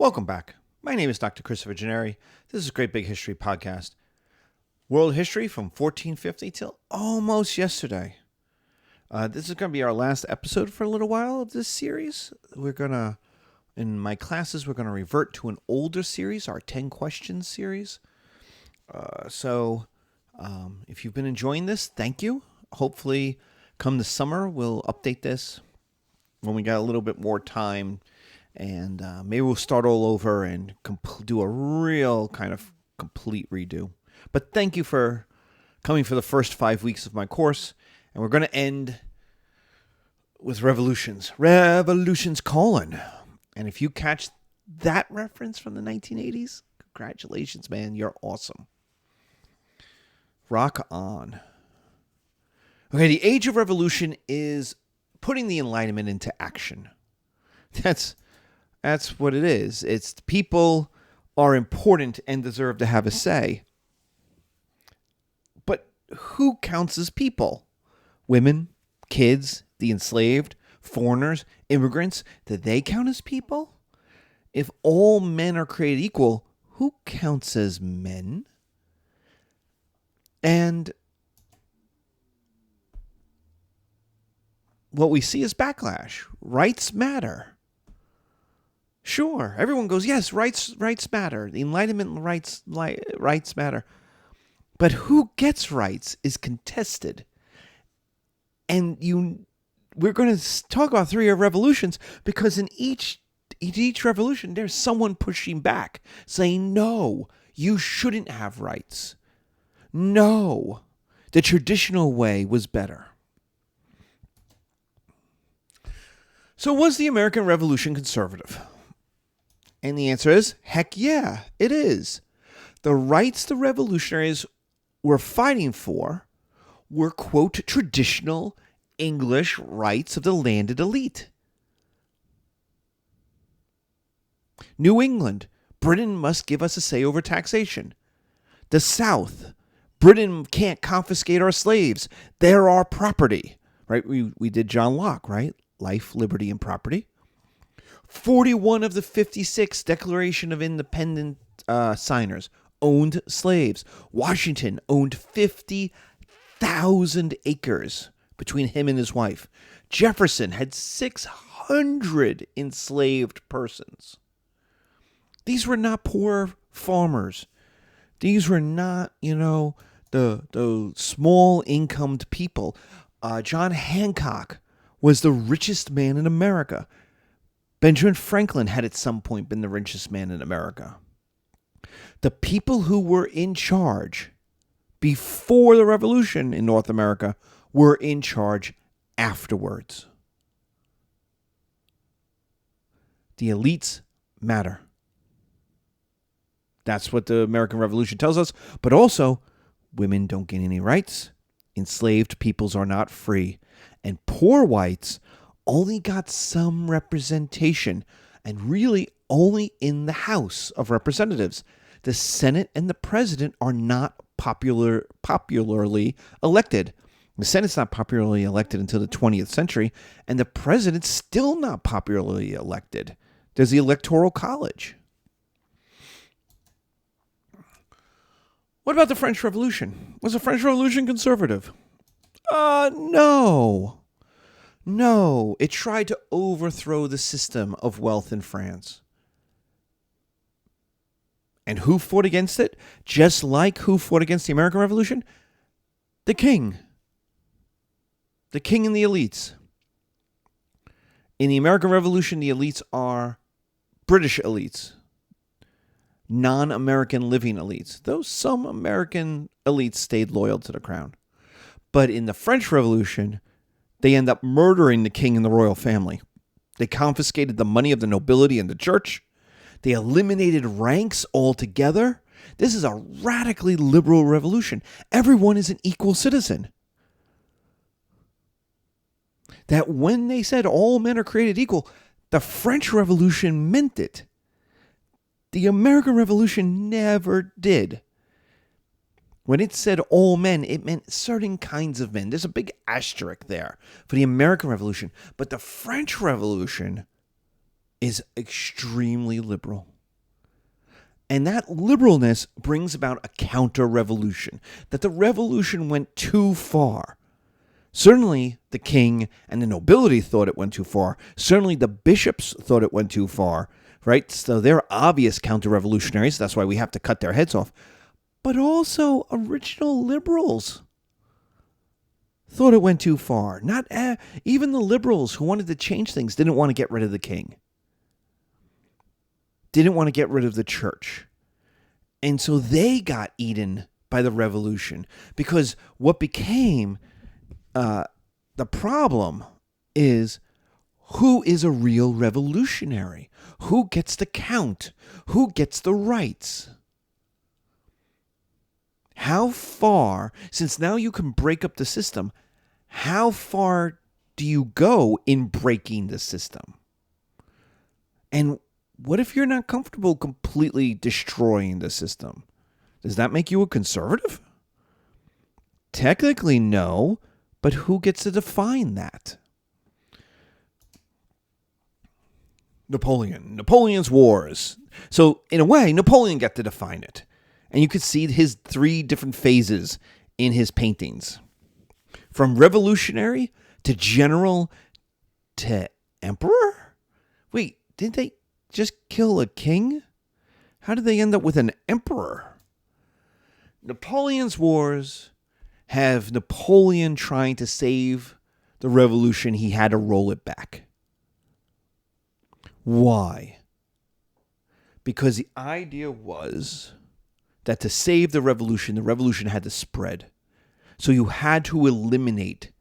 Welcome back. My name is Dr. Christopher Gennari. This is a Great Big History podcast. World history from 1450 till almost yesterday. This is going to be our last episode for a little while of this series. In my classes, we're going to revert to an older series, our 10 questions series. If you've been enjoying this, thank you. Hopefully, come the summer, we'll update this when we got a little bit more time. And maybe we'll start all over and do a real kind of complete redo. But thank you for coming for the first 5 weeks of my course. And we're going to end with revolutions. Revolutions, colon. And if you catch that reference from the 1980s, congratulations, man. You're awesome. Rock on. Okay, the age of revolution is putting the Enlightenment into action. That's what it is. It's people are important and deserve to have a say. But who counts as people? Women, kids, the enslaved, foreigners, immigrants, do they count as people? If all men are created equal, who counts as men? And what we see is backlash. Rights matter. Sure, everyone goes, yes, rights matter. The Enlightenment rights matter. But who gets rights is contested. And we're going to talk about 3 revolutions because in each revolution, there's someone pushing back, saying, no, you shouldn't have rights. No, the traditional way was better. So was the American Revolution conservative? And the answer is, heck yeah, it is. The rights the revolutionaries were fighting for were, quote, traditional English rights of the landed elite. New England, Britain must give us a say over taxation. The South, Britain can't confiscate our slaves. They're our property. Right? We did John Locke, right? Life, liberty, and property. 41 of the 56 Declaration of Independence signers owned slaves. Washington owned 50,000 acres between him and his wife. Jefferson had 600 enslaved persons. These were not poor farmers. These were not, the small-incomed people. John Hancock was the richest man in America. Benjamin Franklin had at some point been the richest man in America. The people who were in charge before the revolution in North America were in charge afterwards. The elites matter. That's what the American Revolution tells us. But also, women don't gain any rights. Enslaved peoples are not free. And poor whites only got some representation, and really only in the House of Representatives. The Senate and the President are not popularly elected. The Senate's not popularly elected until the 20th century, and the President's still not popularly elected. There's the Electoral College. What about the French Revolution? Was the French Revolution conservative? No. No, it tried to overthrow the system of wealth in France. And who fought against it? Just like who fought against the American Revolution? The king. The king and the elites. In the American Revolution, the elites are British elites. Non-American living elites. Though some American elites stayed loyal to the crown. But in the French Revolution, they end up murdering the king and the royal family. They confiscated the money of the nobility and the church. They eliminated ranks altogether. This is a radically liberal revolution. Everyone is an equal citizen. That when they said all men are created equal, the French Revolution meant it. The American Revolution never did. When it said all men, it meant certain kinds of men. There's a big asterisk there for the American Revolution. But the French Revolution is extremely liberal. And that liberalness brings about a counter-revolution, that the revolution went too far. Certainly, the king and the nobility thought it went too far. Certainly, the bishops thought it went too far, right? So they're obvious counter-revolutionaries. That's why we have to cut their heads off. But also, original liberals thought it went too far. Not even the liberals who wanted to change things didn't want to get rid of the king. Didn't want to get rid of the church. And so they got eaten by the revolution, because what became the problem is, who is a real revolutionary? Who gets to count? Who gets the rights? How far, since now you can break up the system, how far do you go in breaking the system? And what if you're not comfortable completely destroying the system? Does that make you a conservative? Technically, no, but who gets to define that? Napoleon's wars. So, in a way, Napoleon got to define it. And you could see his 3 different phases in his paintings. From revolutionary to general to emperor? Wait, didn't they just kill a king? How did they end up with an emperor? Napoleon's wars have Napoleon trying to save the revolution. He had to roll it back. Why? Because the idea was that to save the revolution had to spread. So you had to eliminate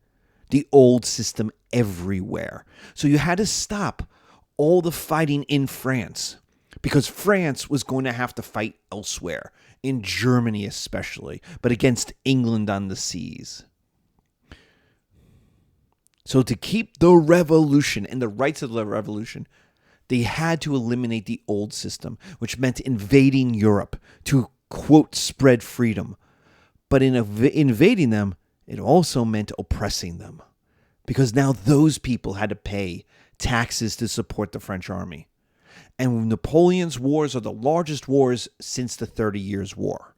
the old system everywhere. So you had to stop all the fighting in France, because France was going to have to fight elsewhere, in Germany especially, but against England on the seas. So to keep the revolution and the rights of the revolution, they had to eliminate the old system, which meant invading Europe to, quote, spread freedom. But in invading them, it also meant oppressing them, because now those people had to pay taxes to support the French army. And Napoleon's wars are the largest wars since the 30 Years' War.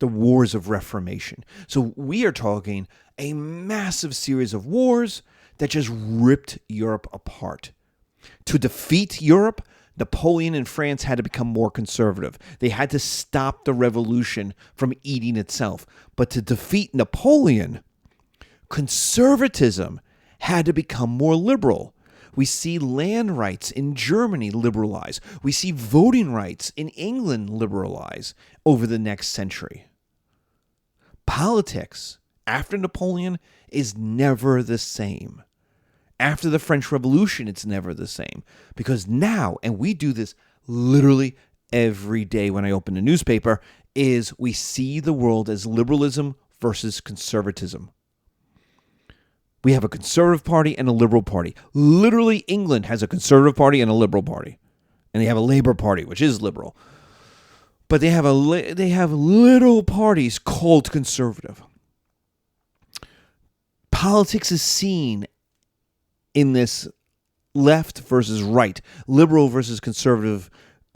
The Wars of Reformation. So we are talking a massive series of wars that just ripped Europe apart. To defeat Europe, Napoleon and France had to become more conservative. They had to stop the revolution from eating itself. But to defeat Napoleon, conservatism had to become more liberal. We see land rights in Germany liberalize. We see voting rights in England liberalize over the next century. Politics after Napoleon is never the same. After the French Revolution, it's never the same. Because now, and we do this literally every day when I open a newspaper, is we see the world as liberalism versus conservatism. We have a conservative party and a liberal party. Literally, England has a conservative party and a liberal party. And they have a Labour Party, which is liberal. But they have little parties called conservative. Politics is seen in this left versus right, liberal versus conservative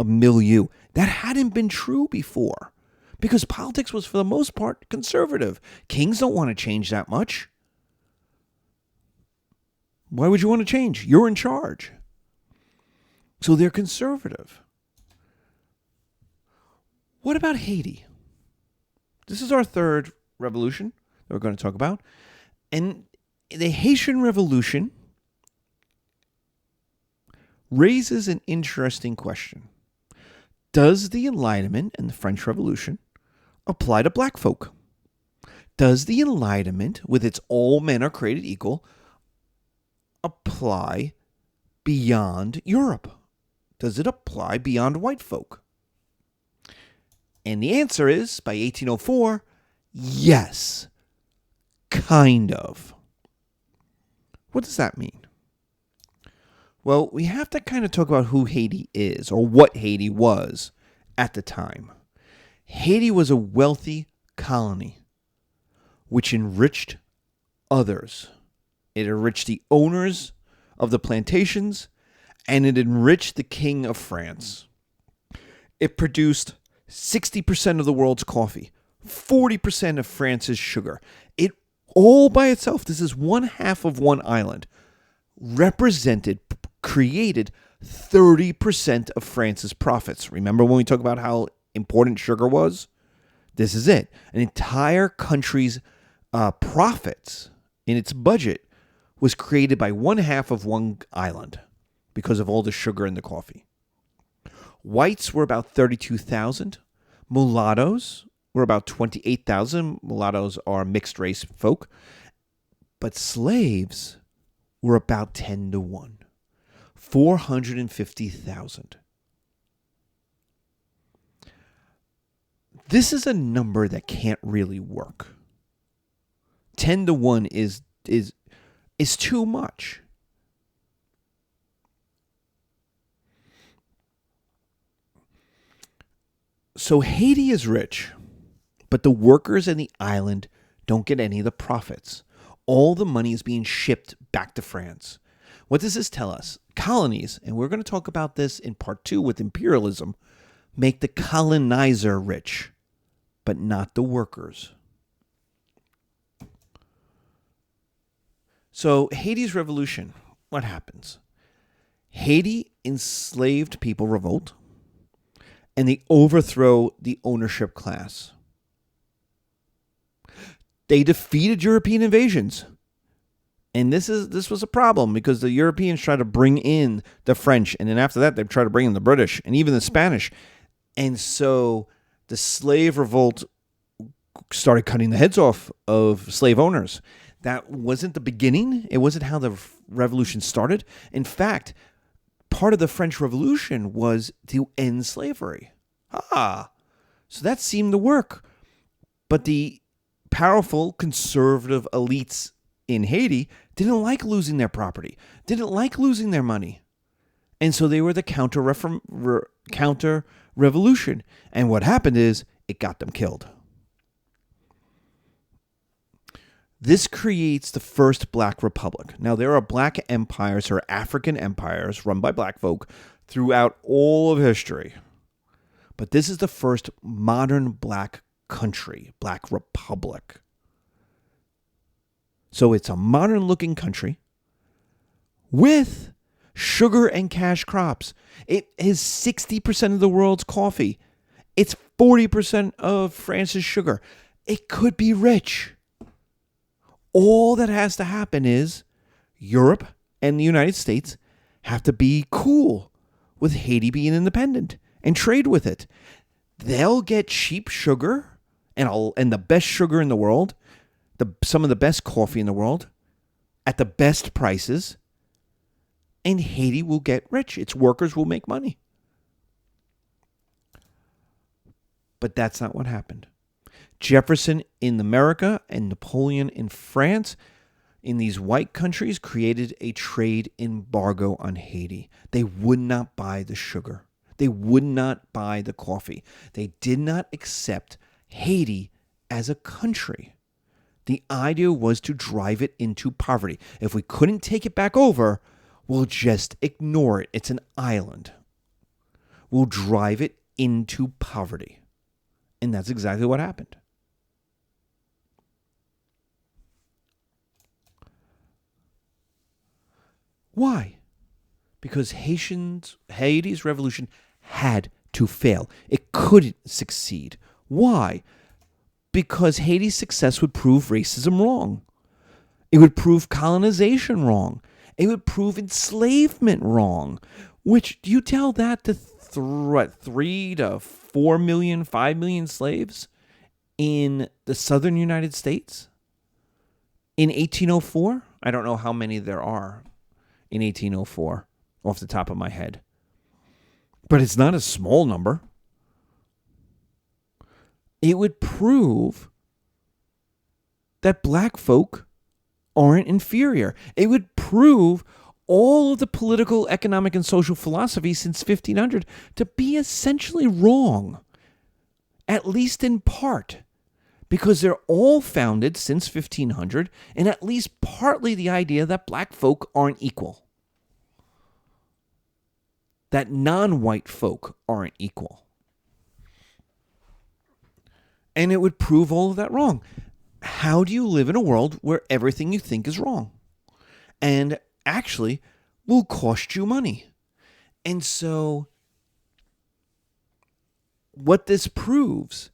milieu. That hadn't been true before, because politics was, for the most part, conservative. Kings don't want to change that much. Why would you want to change? You're in charge. So they're conservative. What about Haiti? This is our third revolution that we're going to talk about. And the Haitian Revolution raises an interesting question. Does the Enlightenment and the French Revolution apply to black folk? Does the Enlightenment, with its all men are created equal, apply beyond Europe? Does it apply beyond white folk? And the answer is, by 1804, yes, kind of. What does that mean? Well, we have to kind of talk about who Haiti is, or what Haiti was at the time. Haiti was a wealthy colony which enriched others. It enriched the owners of the plantations, and it enriched the King of France. It produced 60% of the world's coffee, 40% of France's sugar. It all by itself, this is one half of one island, created 30% of France's profits. Remember when we talked about how important sugar was? This is it. An entire country's profits in its budget was created by one half of one island because of all the sugar in the coffee. Whites were about 32,000. Mulattoes were about 28,000. Mulattoes are mixed race folk. But slaves were about 10 to 1. 450,000. This is a number that can't really work. 10 to 1 is too much. So Haiti is rich, but the workers in the island don't get any of the profits. All the money is being shipped back to France. What does this tell us? Colonies, and we're going to talk about this in part 2 with imperialism, make the colonizer rich, but not the workers. So Haiti's revolution, what happens? Haiti enslaved people revolt, and they overthrow the ownership class. They defeated European invasions. And this was a problem because the Europeans tried to bring in the French, and then after that they tried to bring in the British and even the Spanish. And so the slave revolt started cutting the heads off of slave owners. That wasn't the beginning. It wasn't how the revolution started. In fact, part of the French Revolution was to end slavery. So that seemed to work. But the powerful conservative elites in Haiti didn't like losing their property, didn't like losing their money. And so they were the counter-revolution. And what happened is it got them killed. This creates the first black republic. Now, there are black empires or African empires run by black folk throughout all of history. But this is the first modern black country, black republic. So it's a modern-looking country with sugar and cash crops. It is 60% of the world's coffee. It's 40% of France's sugar. It could be rich. All that has to happen is Europe and the United States have to be cool with Haiti being independent and trade with it. They'll get cheap sugar and the best sugar in the world, some of the best coffee in the world, at the best prices, and Haiti will get rich. Its workers will make money. But that's not what happened. Jefferson in America and Napoleon in France, in these white countries, created a trade embargo on Haiti. They would not buy the sugar. They would not buy the coffee. They did not accept Haiti as a country. The idea was to drive it into poverty. If we couldn't take it back over, we'll just ignore it. It's an island. We'll drive it into poverty. And that's exactly what happened. Why? Because Haiti's revolution had to fail. It couldn't succeed. Why? Because Haiti's success would prove racism wrong. It would prove colonization wrong. It would prove enslavement wrong. Which, do you tell that to 3 to 4 million, 5 million slaves in the southern United States in 1804? I don't know how many there are in 1804 off the top of my head. But it's not a small number. It would prove that black folk aren't inferior. It would prove all of the political, economic, and social philosophy since 1500 to be essentially wrong, at least in part, because they're all founded since 1500 in at least partly the idea that black folk aren't equal. that non-white folk aren't equal. And it would prove all of that wrong. How do you live in a world where everything you think is wrong and actually will cost you money? And so what this proves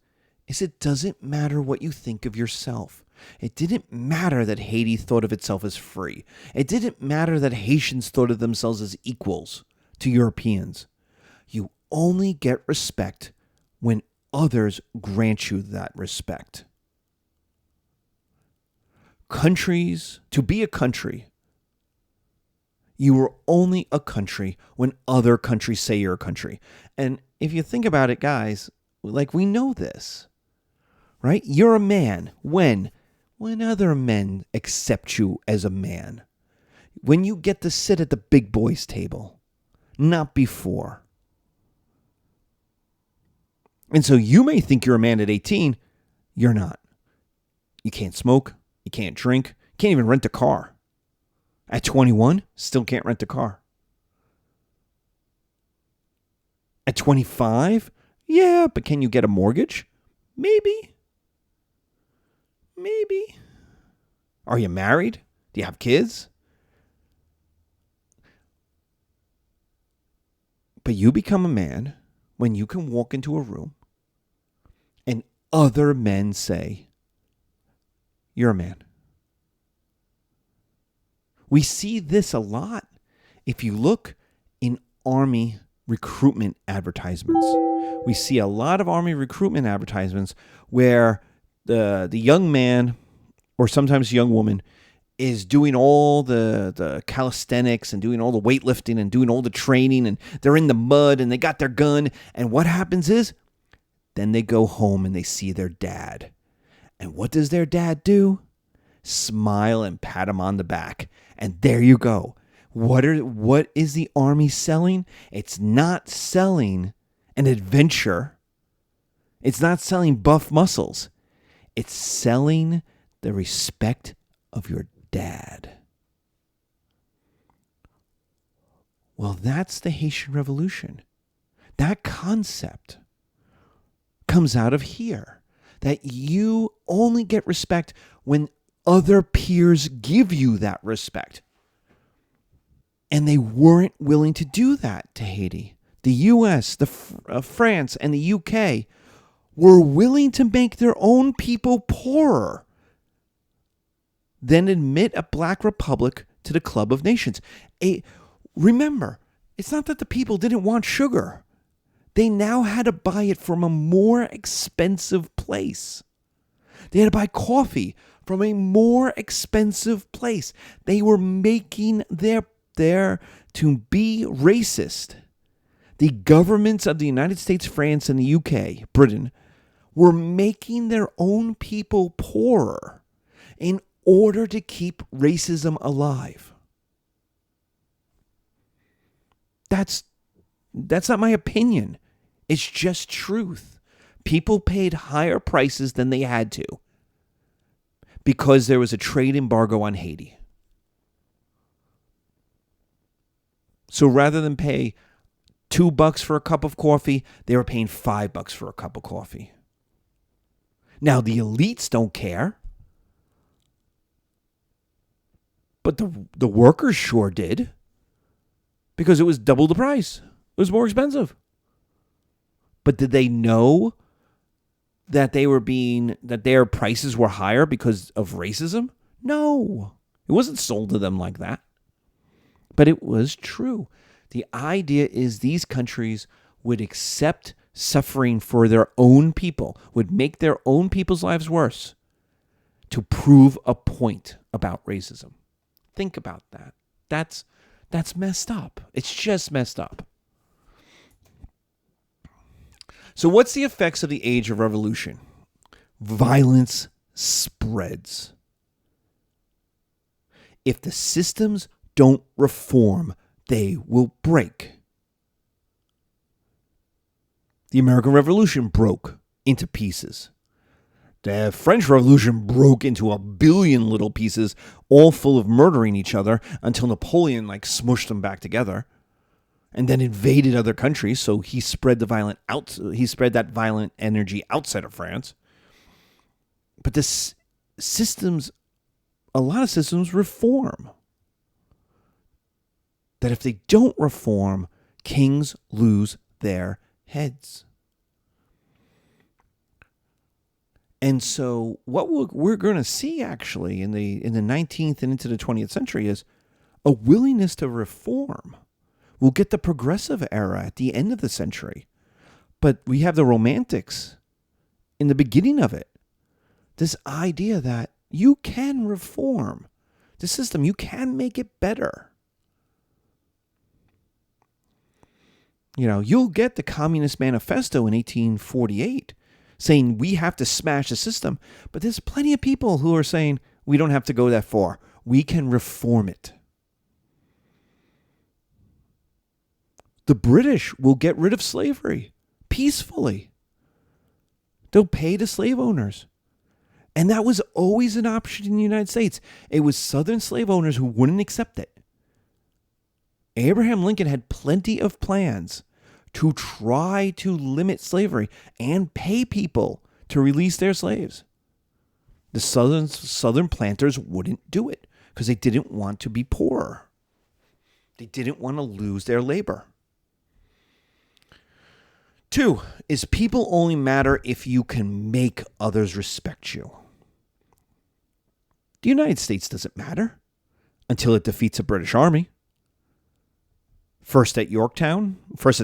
is it doesn't matter what you think of yourself. It didn't matter that Haiti thought of itself as free. It didn't matter that Haitians thought of themselves as equals to Europeans. You only get respect when others grant you that respect. Countries, to be a country, you are only a country when other countries say you're a country. And if you think about it, guys, like we know this, right? You're a man when other men accept you as a man. When you get to sit at the big boys' table, not before. And so you may think you're a man at 18. You're not. You can't smoke. You can't drink. You can't even rent a car. At 21, still can't rent a car. At 25, yeah, but can you get a mortgage? Maybe. Maybe. Are you married? Do you have kids? But you become a man when you can walk into a room and other men say, you're a man. We see this a lot if you look in Army recruitment advertisements. We see a lot of Army recruitment advertisements where the young man or sometimes young woman is doing all the calisthenics and doing all the weightlifting and doing all the training, and they're in the mud and they got their gun. And what happens is then they go home and they see their dad. And what does their dad do? Smile and pat him on the back. And there you go. What is the Army selling? It's not selling an adventure. It's not selling buff muscles. It's selling the respect of your dad. Well, that's the Haitian Revolution. That concept comes out of here. That you only get respect when other peers give you that respect. And they weren't willing to do that to Haiti. The U.S., France, and the U.K. were willing to make their own people poorer than admit a black republic to the Club of Nations. Remember, it's not that the people didn't want sugar. They now had to buy it from a more expensive place. They had to buy coffee from a more expensive place. They were making there to be racist. The governments of the United States, France, and the UK, Britain, were making their own people poorer in order to keep racism alive. That's not my opinion. It's just truth. People paid higher prices than they had to because there was a trade embargo on Haiti. So rather than pay $2 for a cup of coffee, they were paying $5 for a cup of coffee. Now, the elites don't care, but the workers sure did, because it was double the price. It was more expensive. But did they know that that their prices were higher because of racism? No. It wasn't sold to them like that. But it was true. The idea is these countries would accept suffering for their own people, would make their own people's lives worse to prove a point about racism. Think about that. That's messed up. It's just messed up. So what's the effects of the age of revolution? Violence spreads. If the systems don't reform, they will break. The American Revolution broke into pieces. The French Revolution broke into a billion little pieces, all full of murdering each other, until Napoleon smushed them back together. and then invaded other countries. So he spread that violent energy outside of France. But a lot of systems reform. That if they don't reform, kings lose their heads. And so what we're going to see actually in the 19th and into the 20th century is a willingness to reform. We'll get the progressive era at the end of the century. But we have the Romantics in the beginning of it. This idea that you can reform the system, you can make it better. You know, you'll get the Communist Manifesto in 1848 saying we have to smash the system. But there's plenty of people who are saying we don't have to go that far. We can reform it. The British will get rid of slavery peacefully. They'll pay the slave owners. And that was always an option in the United States. It was Southern slave owners who wouldn't accept it. Abraham Lincoln had plenty of plans to try to limit slavery and pay people to release their slaves. The Southern planters wouldn't do it because they didn't want to be poor. They didn't want to lose their labor. 2 is people only matter if you can make others respect you. The United States doesn't matter until it defeats a British army. First at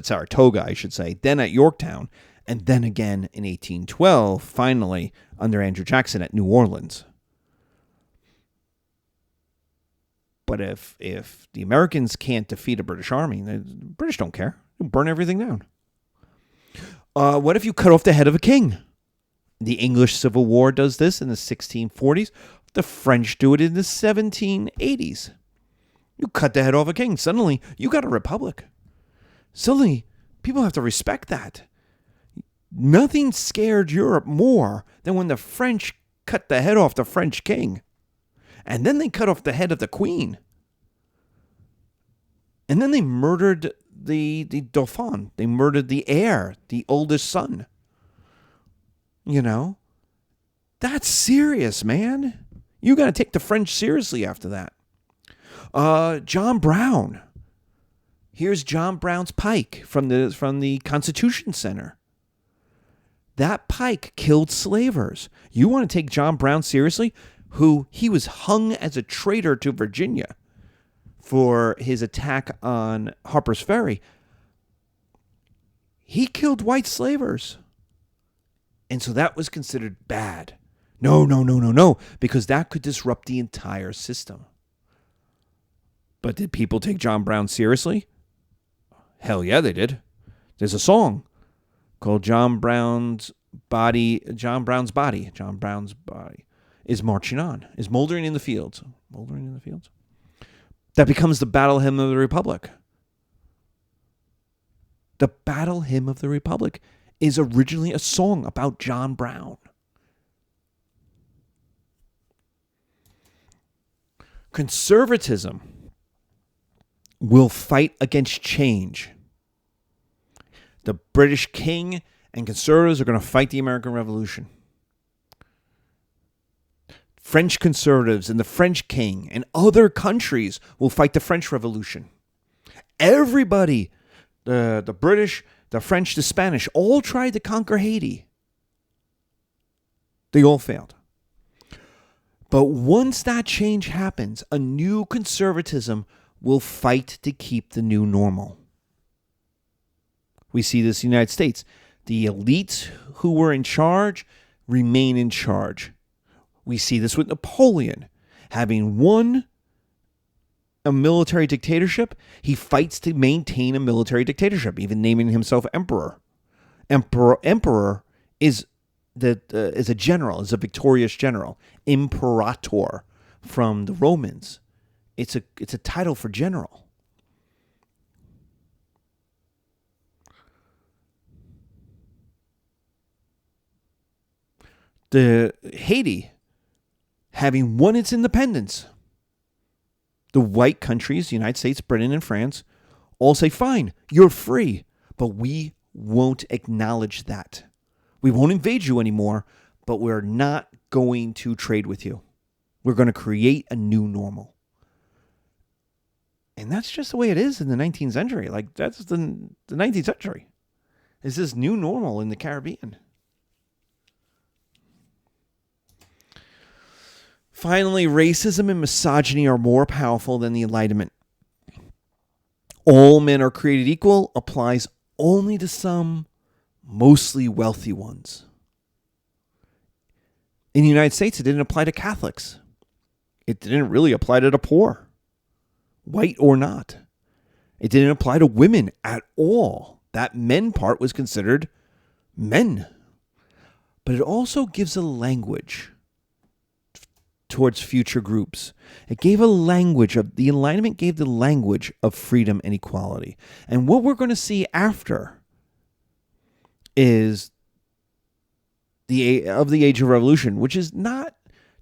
Saratoga, I should say, then at Yorktown, and then again in 1812, finally, under Andrew Jackson at New Orleans. But if the Americans can't defeat a British army, the British don't care. They'll burn everything down. What if you cut off the head of a king? The English Civil War does this in the 1640s. The French do it in the 1780s. You cut the head off a king. Suddenly, you got a republic. Suddenly, people have to respect that. Nothing scared Europe more than when the French cut the head off the French king. And then they cut off the head of the queen. And then they murdered the Dauphin. They murdered the heir, the oldest son. You know? That's serious, man. You got to take the French seriously after that. John Brown. Here's John Brown's pike from the Constitution Center. That pike killed slavers. You want to take John Brown seriously? He was hung as a traitor to Virginia for his attack on Harper's Ferry. He killed white slavers. And so that was considered bad. No, because that could disrupt the entire system. But did people take John Brown seriously? Hell yeah, they did. There's a song called John Brown's Body is marching on, is moldering in the fields. That becomes the battle hymn of the Republic. The battle hymn of the Republic is originally a song about John Brown. Conservatism will fight against change. The British king and conservatives are going to fight the American Revolution. French conservatives and the French king and other countries will fight the French Revolution. Everybody, the British, the French, the Spanish, all tried to conquer Haiti. They all failed. But once that change happens, a new conservatism will fight to keep the new normal. We see this in the United States. The elites who were in charge remain in charge. We see this with Napoleon. Having won a military dictatorship, he fights to maintain a military dictatorship, even naming himself emperor. Emperor is a general, is a victorious general. Imperator from the Romans. It's a title for general. The Haiti, having won its independence, the white countries, the United States, Britain, and France, all say, fine, you're free, but we won't acknowledge that. We won't invade you anymore, but we're not going to trade with you. We're going to create a new normal. And that's just the way it is in the 19th century. Like, that's the 19th century. It's this new normal in the Caribbean. Finally, racism and misogyny are more powerful than the Enlightenment. All men are created equal applies only to some, mostly wealthy ones. In the United States, it didn't apply to Catholics. It didn't really apply to the poor, white or not. It didn't apply to women at all. That men part was considered men. But it also gives a language towards future groups. It gave a language of, the Enlightenment gave the language of freedom and equality. And what we're going to see after is the Age of Revolution, which is not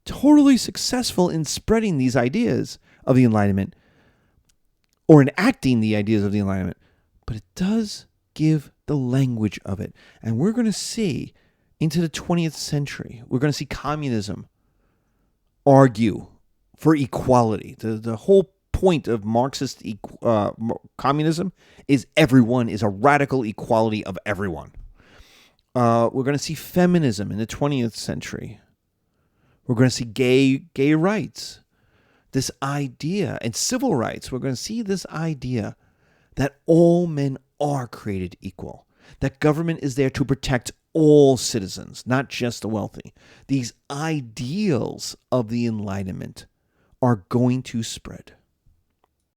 totally successful in spreading these ideas of the Enlightenment or enacting the ideas of the Enlightenment, but it does give the language of it. And we're going to see into the 20th century, we're going to see communism argue for equality. The whole point of Marxist communism is everyone is a radical equality of everyone. We're going to see feminism in the 20th century. We're going to see gay rights. This idea, and civil rights, we're going to see this idea that all men are created equal. That government is there to protect all citizens, not just the wealthy. These ideals of the Enlightenment are going to spread.